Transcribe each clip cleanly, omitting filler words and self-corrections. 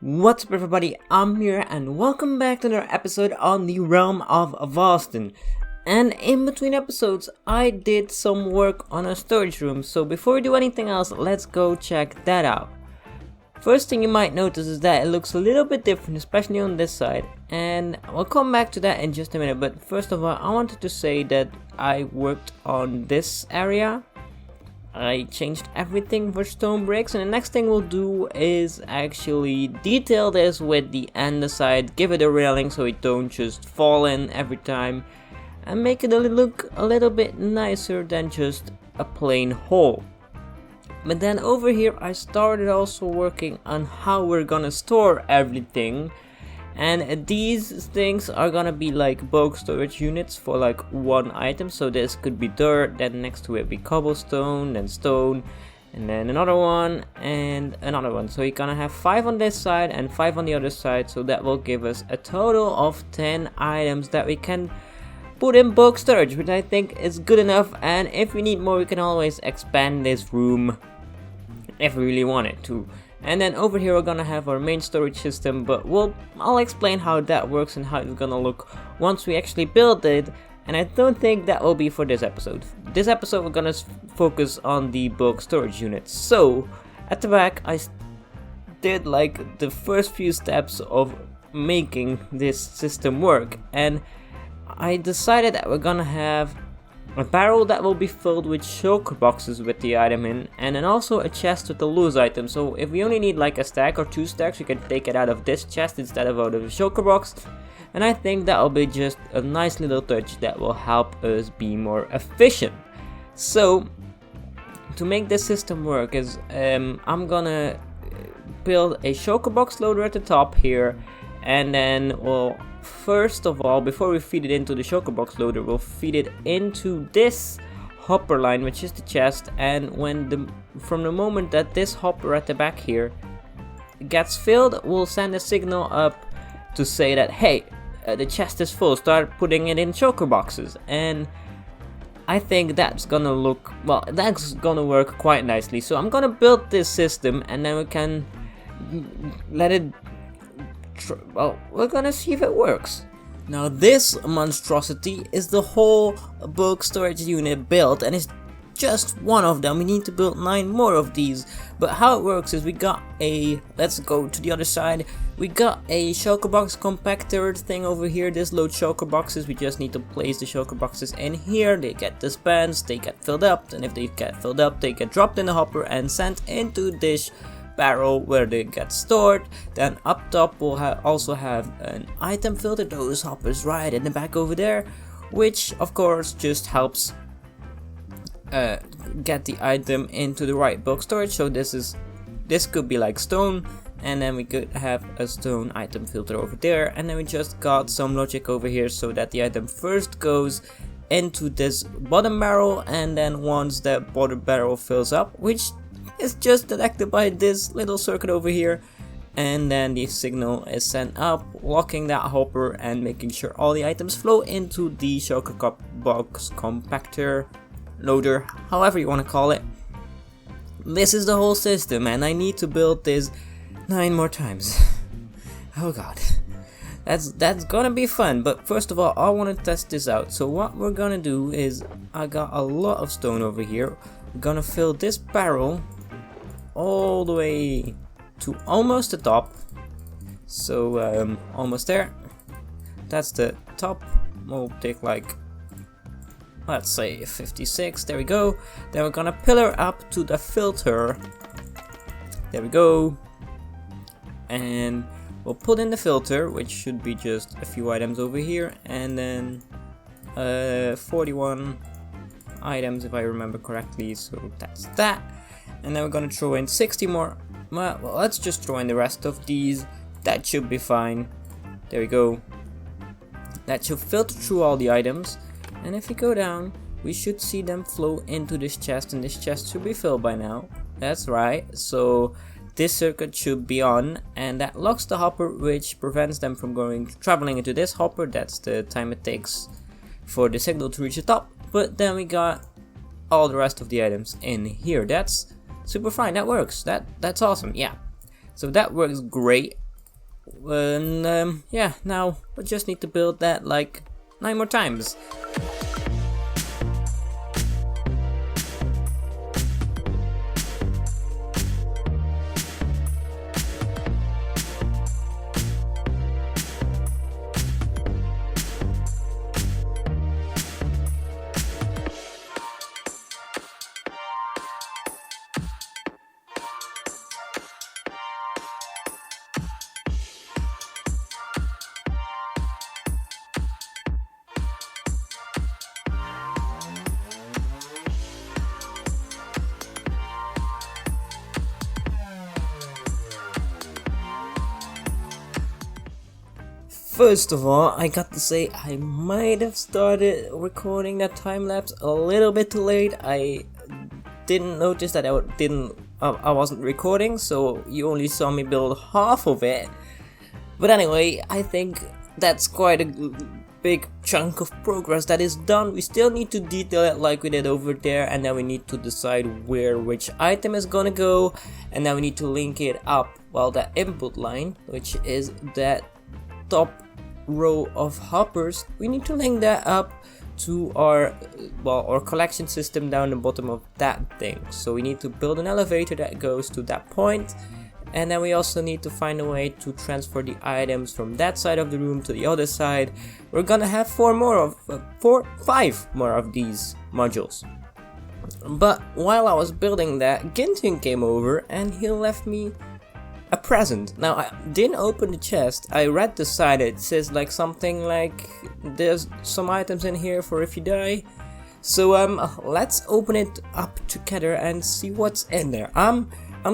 What's up everybody, I'm Mir and welcome back to another episode on the realm of Vasten. And in between episodes I did some work on a storage room, so before we do anything else, let's go check that out. First thing you might notice is that it looks a little bit different, especially on this side, and I'll come back to that in just a minute. But first of all, I wanted to say that I worked on this area. I changed everything for stone bricks, and the next thing we'll do is actually detail this with the andesite, give it a railing so it don't just fall in every time, and make it look a little bit nicer than just a plain hole. But then over here I started also working on how we're gonna store everything, and these things are gonna be like bulk storage units for like one item. So this could be dirt, then next to it be cobblestone, then stone, and then another one and another one. So you're gonna have 5 on this side and 5 on the other side, so that will give us a total of 10 items that we can put in bulk storage, which I think is good enough. And if we need more, we can always expand this room if we really wanted to. And then over here we're gonna have our main storage system, but I'll explain how that works and how it's gonna look once we actually build it. And I don't think that will be for this episode. This episode we're gonna focus on the bulk storage units. So at the back I did like the first few steps of making this system work, and I decided that we're gonna have a barrel that will be filled with shulker boxes with the item in, and then also a chest with the loose item. So if we only need like a stack or 2 stacks, we can take it out of this chest instead of out of the shulker box. And I think that will be just a nice little touch that will help us be more efficient. So to make this system work is I'm gonna build a shulker box loader at the top here, and then first of all, before we feed it into the shulker box loader, we'll feed it into this hopper line, which is the chest. And from the moment that this hopper at the back here gets filled, we'll send a signal up to say that, hey, the chest is full, start putting it in shulker boxes. And I think that's gonna work quite nicely. So I'm gonna build this system, and then we can let it we're gonna see if it works. Now this monstrosity is the whole bulk storage unit built, and it's just one of them. We need to build 9 more of these. But how it works is let's go to the other side. We got a shulker box compactor thing over here. This loads shulker boxes. We just need to place the shulker boxes in here. They get dispensed, they get filled up, and if they get filled up, they get dropped in the hopper and sent into this barrel where they get stored. Then up top we'll also have an item filter, those hoppers right in the back over there, which of course just helps get the item into the right bulk storage. So this could be like stone, and then we could have a stone item filter over there, and then we just got some logic over here so that the item first goes into this bottom barrel, and then once that bottom barrel fills up, which is just detected by this little circuit over here, and then the signal is sent up, locking that hopper and making sure all the items flow into the shulker box compactor loader, however you want to call it. This is the whole system, and I need to build this 9 more times. Oh god, that's gonna be fun. But first of all, I want to test this out. So what we're gonna do is, I got a lot of stone over here. We're gonna fill this barrel all the way to almost the top. So almost there. That's the top. We'll take like, let's say 56. There we go. Then we're gonna pillar up to the filter. There we go. And we'll put in the filter, which should be just a few items over here, and then 41 items if I remember correctly. So that's that. And then we're gonna throw in 60 more. Well, let's just throw in the rest of these. That should be fine. There we go. That should filter through all the items. And if we go down, we should see them flow into this chest, and this chest should be filled by now. That's right. So this circuit should be on, and that locks the hopper, which prevents them from traveling into this hopper. That's the time it takes for the signal to reach the top. But then we got all the rest of the items in here. That's super fine. That works. That's awesome. Yeah. So that works great. And yeah, now we just need to build that like 9 more times. First of all, I got to say I might have started recording that time lapse a little bit too late. I didn't notice that I wasn't recording, so you only saw me build half of it. But anyway, I think that's quite a big chunk of progress that is done. We still need to detail it like we did over there, and then we need to decide where which item is gonna go, and then we need to link it up, well, that input line, which is that top row of hoppers. We need to link that up to our collection system down the bottom of that thing. So we need to build an elevator that goes to that point, and then we also need to find a way to transfer the items from that side of the room to the other side. We're gonna have 5 more of these modules. But while I was building that, Ginthian came over and he left me a present. Now, I didn't open the chest. I read the side. It says like something like there's some items in here for if you die. So let's open it up together and see what's in there. I'm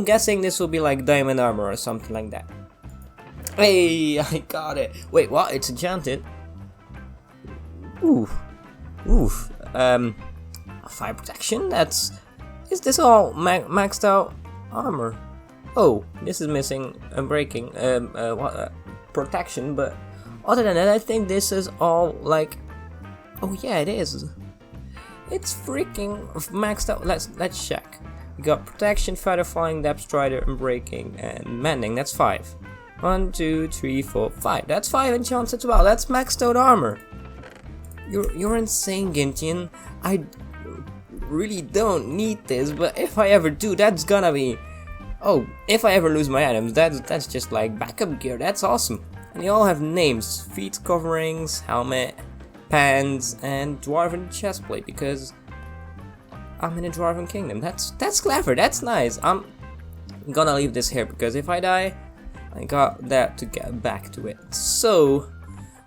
guessing this will be like diamond armor or something like that. Hey, I got it. Wait, what? It's enchanted. Oof. Fire protection. Is this all maxed out armor? Oh, this is missing breaking protection, but other than that, I think this is all like, oh yeah, it is. It's freaking maxed out. Let's check. We got protection, feather falling, depth strider, and breaking, and mending. That's 5. 1, 2, 3, 4, 5. That's 5 enchants as well. That's maxed out armor. You're insane, Ginthian. I really don't need this, but if I ever do, that's gonna be. Oh, if I ever lose my items, that's just like backup gear. That's awesome. And they all have names: feet coverings, helmet, pants, and dwarven chestplate, because I'm in a dwarven kingdom. That's clever. That's nice. I'm gonna leave this here because if I die, I got that to get back to it. So,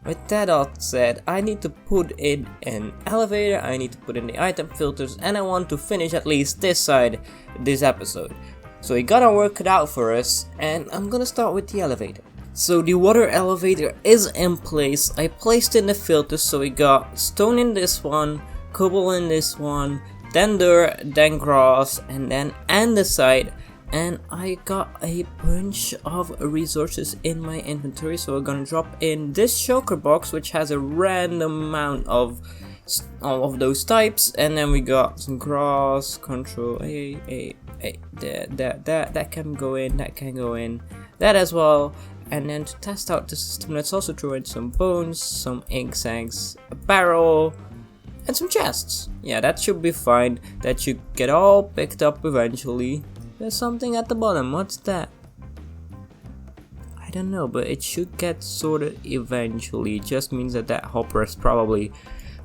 with that all said, I need to put in an elevator. I need to put in the item filters, and I want to finish at least this side this episode. So we got our work cut out for us, and I'm gonna start with the elevator. So the water elevator is in place. I placed in the filters, so we got stone in this one, cobble in this one, then dirt, then grass, and then andesite. And I got a bunch of resources in my inventory, so we're gonna drop in this shulker box, which has a random amount of those types, and then we got some grass, control, that can go in, that can go in, that as well. And then to test out the system, let's also throw in some bones, some ink sacs, a barrel, and some chests. Yeah, that should be fine. That should get all picked up eventually. There's something at the bottom. What's that? I don't know, but it should get sorted eventually. It just means that hopper is probably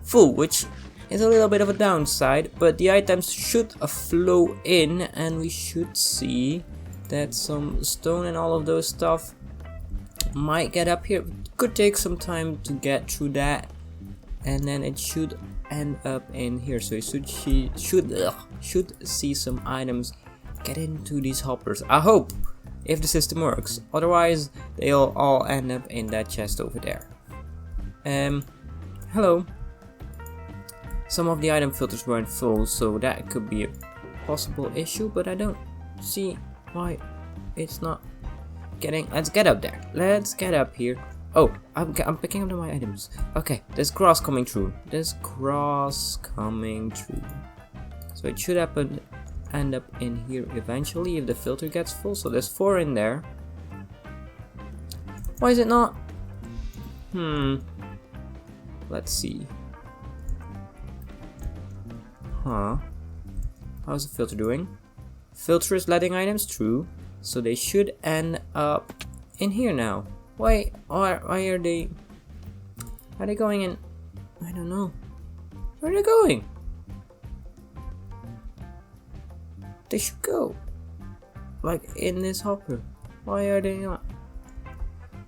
full, which is a little bit of a downside, but the items should flow in, and we should see that some stone and all of those stuff might get up here. It could take some time to get through that, and then it should end up in here. So you should see some items get into these hoppers. I hope, if the system works. Otherwise, they'll all end up in that chest over there. Hello. Some of the item filters weren't full, so that could be a possible issue, but I don't see why it's not getting. Let's get up there. Let's get up here. Oh, I'm picking up my items. Okay, there's grass coming through. There's grass coming through. So it should end up in here eventually if the filter gets full. So there's 4 in there. Why is it not? Let's see. Huh? How's the filter doing? Filter is letting items through, so they should end up in here now. Why are they going in? I don't know. Where are they going? They should go like in this hopper. Why are they not?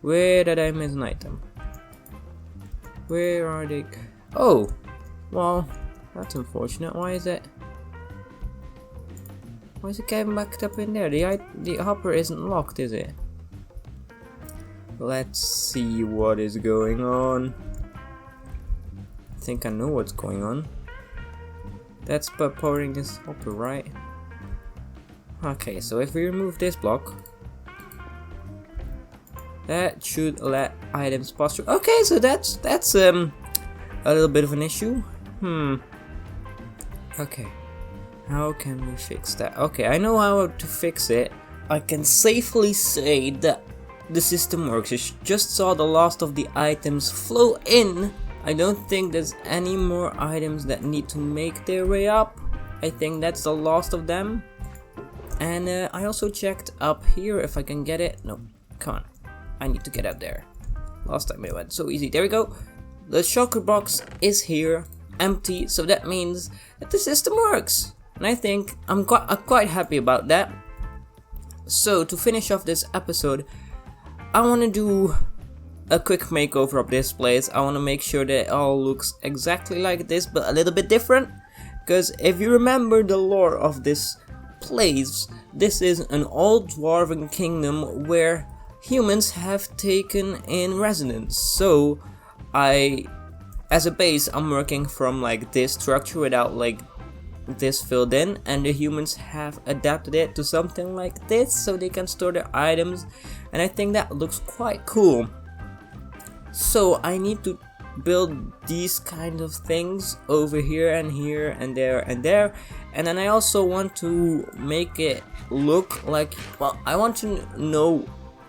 Where did I miss an item? Where are they? Oh, well, that's unfortunate. Why is it? Why is it getting backed up in there? The hopper isn't locked, is it? Let's see what is going on. I think I know what's going on. That's by powering this hopper, right? Okay, so if we remove this block, that should let items pass through. Okay, so that's a little bit of an issue. Okay, how can we fix that? Okay, I know how to fix it. I can safely say that the system works. You just saw the last of the items flow in. I don't think there's any more items that need to make their way up. I think that's the last of them. And I also checked up here if I can get it. No, come on. I need to get up there. Last time it went so easy. There we go. The shulker box is here, empty, so that means that the system works. And I think I'm quite happy about that. So to finish off this episode, I want to do a quick makeover of this place. I want to make sure that it all looks exactly like this, but a little bit different. Because if you remember the lore of this place, this is an old dwarven kingdom where humans have taken in residence. So as a base, I'm working from like this structure without like this filled in, and the humans have adapted it to something like this so they can store their items, and I think that looks quite cool. So I need to build these kind of things over here and here and there and there, and then I also want to make it look like, well, I want to know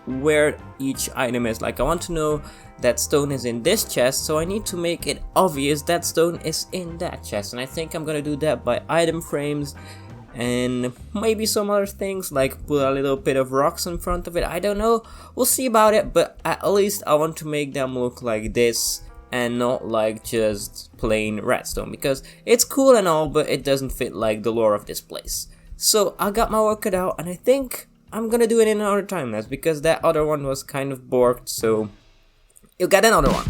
where each item is. Like I want to know that stone is in this chest, so I need to make it obvious that stone is in that chest, and I think I'm gonna do that by item frames and maybe some other things, like put a little bit of rocks in front of it. I don't know, we'll see about it, but at least I want to make them look like this and not like just plain redstone, because it's cool and all, but it doesn't fit like the lore of this place. So I got my work cut out, and I think I'm gonna do it in another time lapse, because that other one was kind of borked, so you'll get another one.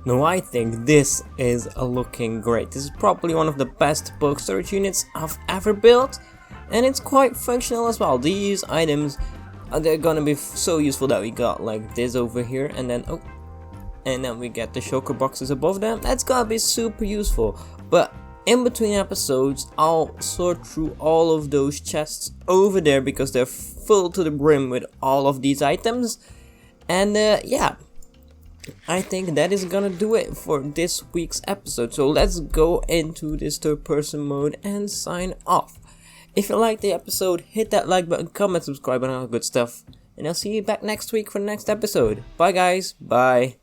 Now I think this is looking great. This is probably one of the best bulk storage units I've ever built, and it's quite functional as well. These items, they're gonna be so useful that we got like this over here, and then we get the shulker boxes above them. That's gonna be super useful. But in between episodes, I'll sort through all of those chests over there because they're full to the brim with all of these items. And yeah, I think that is gonna do it for this week's episode. So let's go into this third person mode and sign off. If you liked the episode, hit that like button, comment, subscribe, and all that good stuff. And I'll see you back next week for the next episode. Bye guys, bye.